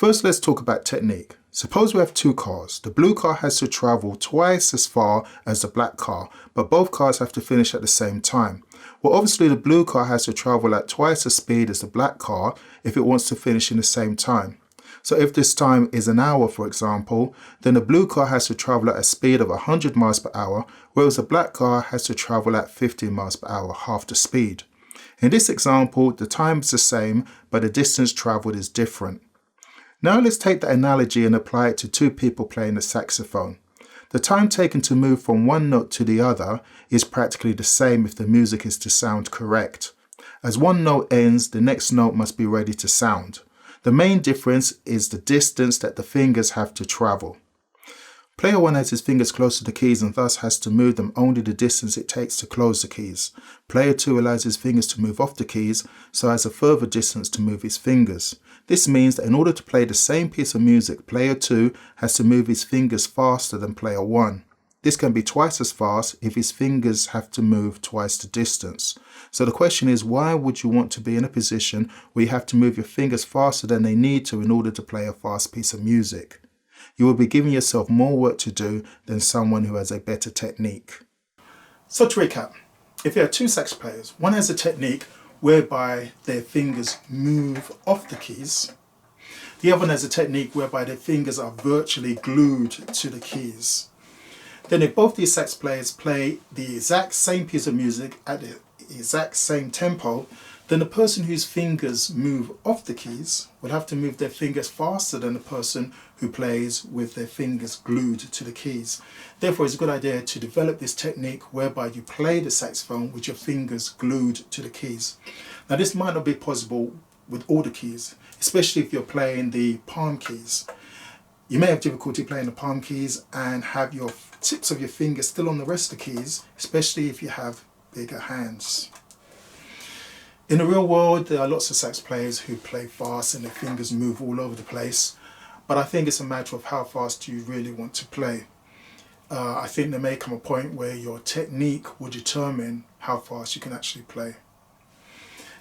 First, let's talk about technique. Suppose we have two cars. The blue car has to travel twice as far as the black car, but both cars have to finish at the same time. Well, obviously the blue car has to travel at twice the speed as the black car if it wants to finish in the same time. So if this time is an hour, for example, then the blue car has to travel at a speed of 100 miles per hour, whereas the black car has to travel at 50 miles per hour, half the speed. In this example, the time is the same, but the distance traveled is different. Now let's take that analogy and apply it to two people playing the saxophone. The time taken to move from one note to the other is practically the same if the music is to sound correct. As one note ends, the next note must be ready to sound. The main difference is the distance that the fingers have to travel. Player 1 has his fingers close to the keys and thus has to move them only the distance it takes to close the keys. Player 2 allows his fingers to move off the keys, so has a further distance to move his fingers. This means that in order to play the same piece of music, Player 2 has to move his fingers faster than Player 1. This can be twice as fast if his fingers have to move twice the distance. So the question is, why would you want to be in a position where you have to move your fingers faster than they need to in order to play a fast piece of music? You will be giving yourself more work to do than someone who has a better technique. So to recap, if you have two sax players, one has a technique whereby their fingers move off the keys. The other one has a technique whereby their fingers are virtually glued to the keys. Then if both these sax players play the exact same piece of music at the exact same tempo, then the person whose fingers move off the keys will have to move their fingers faster than the person who plays with their fingers glued to the keys. Therefore, it's a good idea to develop this technique whereby you play the saxophone with your fingers glued to the keys. Now, this might not be possible with all the keys, especially if you're playing the palm keys. You may have difficulty playing the palm keys and have your tips of your fingers still on the rest of the keys, especially if you have bigger hands. In the real world, there are lots of sax players who play fast and their fingers move all over the place, but I think it's a matter of how fast you really want to play. I think there may come a point where your technique will determine how fast you can actually play.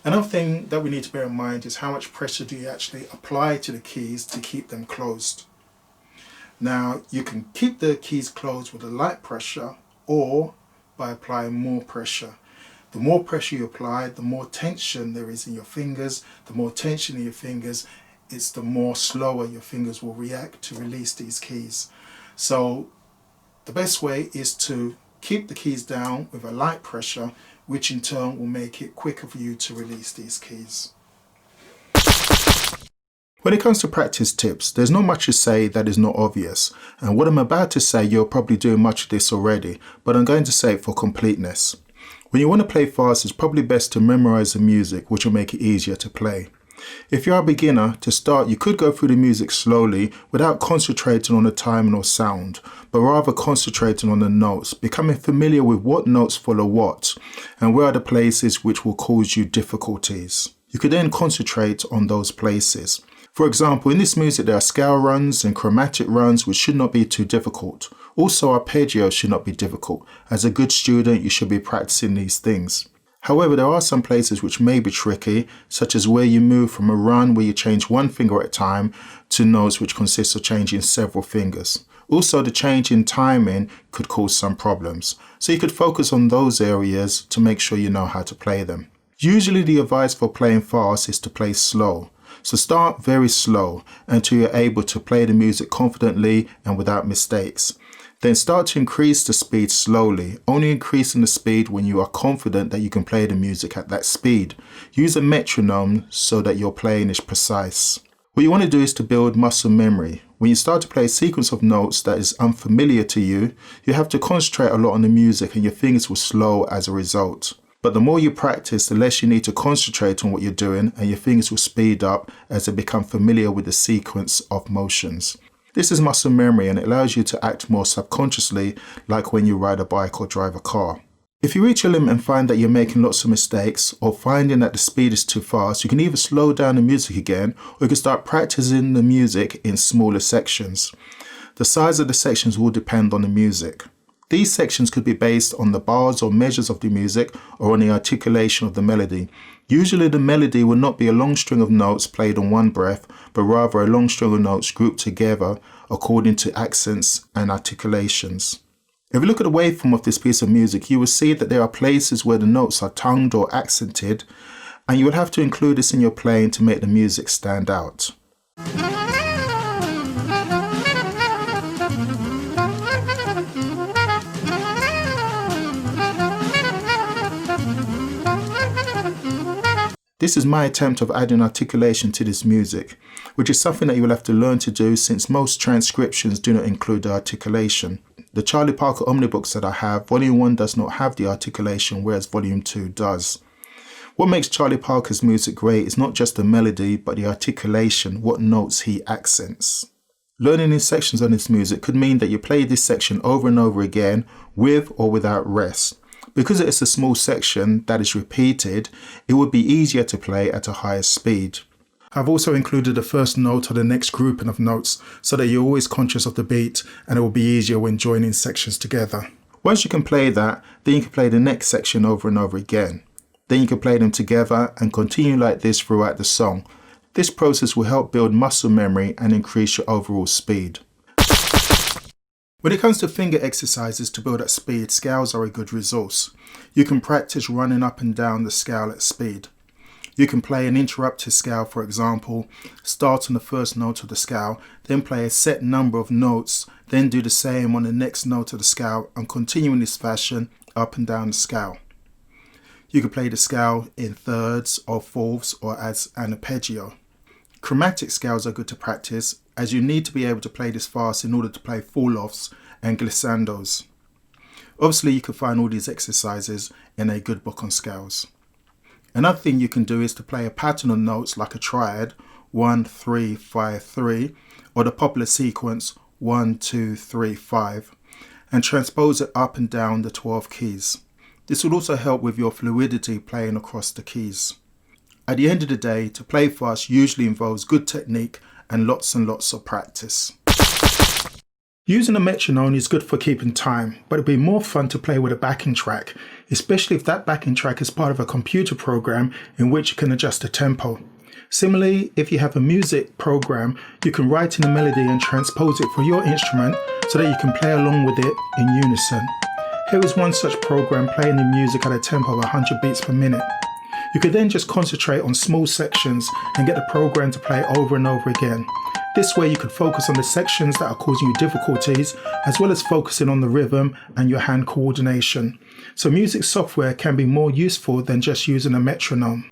Another thing that we need to bear in mind is how much pressure do you actually apply to the keys to keep them closed. Now, you can keep the keys closed with a light pressure or by applying more pressure. The more pressure you apply, the more tension there is in your fingers. The more tension in your fingers, it's the more slower your fingers will react to release these keys. So the best way is to keep the keys down with a light pressure, which in turn will make it quicker for you to release these keys. When it comes to practice tips, there's not much to say that is not obvious. And what I'm about to say, you're probably doing much of this already, but I'm going to say it for completeness. When you want to play fast, it's probably best to memorize the music, which will make it easier to play. If you're a beginner, to start, you could go through the music slowly without concentrating on the timing or sound, but rather concentrating on the notes, becoming familiar with what notes follow what, and where are the places which will cause you difficulties. You could then concentrate on those places. For example, in this music there are scale runs and chromatic runs which should not be too difficult. Also, arpeggios should not be difficult. As a good student, you should be practicing these things. However, there are some places which may be tricky, such as where you move from a run where you change one finger at a time to notes which consist of changing several fingers. Also, the change in timing could cause some problems. So you could focus on those areas to make sure you know how to play them. Usually the advice for playing fast is to play slow. So start very slow until you're able to play the music confidently and without mistakes. Then start to increase the speed slowly, only increasing the speed when you are confident that you can play the music at that speed. Use a metronome so that your playing is precise. What you want to do is to build muscle memory. When you start to play a sequence of notes that is unfamiliar to you, you have to concentrate a lot on the music and your fingers will slow as a result. But the more you practice, the less you need to concentrate on what you're doing and your fingers will speed up as they become familiar with the sequence of motions. This is muscle memory and it allows you to act more subconsciously, like when you ride a bike or drive a car. If you reach a limit and find that you're making lots of mistakes or finding that the speed is too fast, you can either slow down the music again or you can start practicing the music in smaller sections. The size of the sections will depend on the music. These sections could be based on the bars or measures of the music or on the articulation of the melody. Usually the melody will not be a long string of notes played on one breath, but rather a long string of notes grouped together according to accents and articulations. If you look at the waveform of this piece of music, you will see that there are places where the notes are tongued or accented, and you would have to include this in your playing to make the music stand out. This is my attempt of adding articulation to this music, which is something that you will have to learn to do since most transcriptions do not include the articulation. The Charlie Parker Omnibooks that I have, Volume 1 does not have the articulation, whereas Volume 2 does. What makes Charlie Parker's music great is not just the melody, but the articulation, what notes he accents. Learning these sections on this music could mean that you play this section over and over again, with or without rest. Because it is a small section that is repeated, it would be easier to play at a higher speed. I've also included the first note or the next grouping of notes so that you're always conscious of the beat and it will be easier when joining sections together. Once you can play that, then you can play the next section over and over again. Then you can play them together and continue like this throughout the song. This process will help build muscle memory and increase your overall speed. When it comes to finger exercises to build up speed, scales are a good resource. You can practice running up and down the scale at speed. You can play an interrupted scale, for example, start on the first note of the scale, then play a set number of notes, then do the same on the next note of the scale and continue in this fashion up and down the scale. You can play the scale in thirds or fourths or as an arpeggio. Chromatic scales are good to practice as you need to be able to play this fast in order to play fall-offs and glissandos. Obviously you can find all these exercises in a good book on scales. Another thing you can do is to play a pattern of notes like a triad 1, 3, 5, 3 or the popular sequence 1, 2, 3, 5 and transpose it up and down the 12 keys. This will also help with your fluidity playing across the keys. At the end of the day, to play fast usually involves good technique and lots of practice. Using a metronome is good for keeping time, but it'd be more fun to play with a backing track, especially if that backing track is part of a computer program in which you can adjust the tempo. Similarly, if you have a music program, you can write in a melody and transpose it for your instrument so that you can play along with it in unison. Here is one such program playing the music at a tempo of 100 beats per minute. You could then just concentrate on small sections and get the program to play over and over again. This way you could focus on the sections that are causing you difficulties, as well as focusing on the rhythm and your hand coordination. So music software can be more useful than just using a metronome.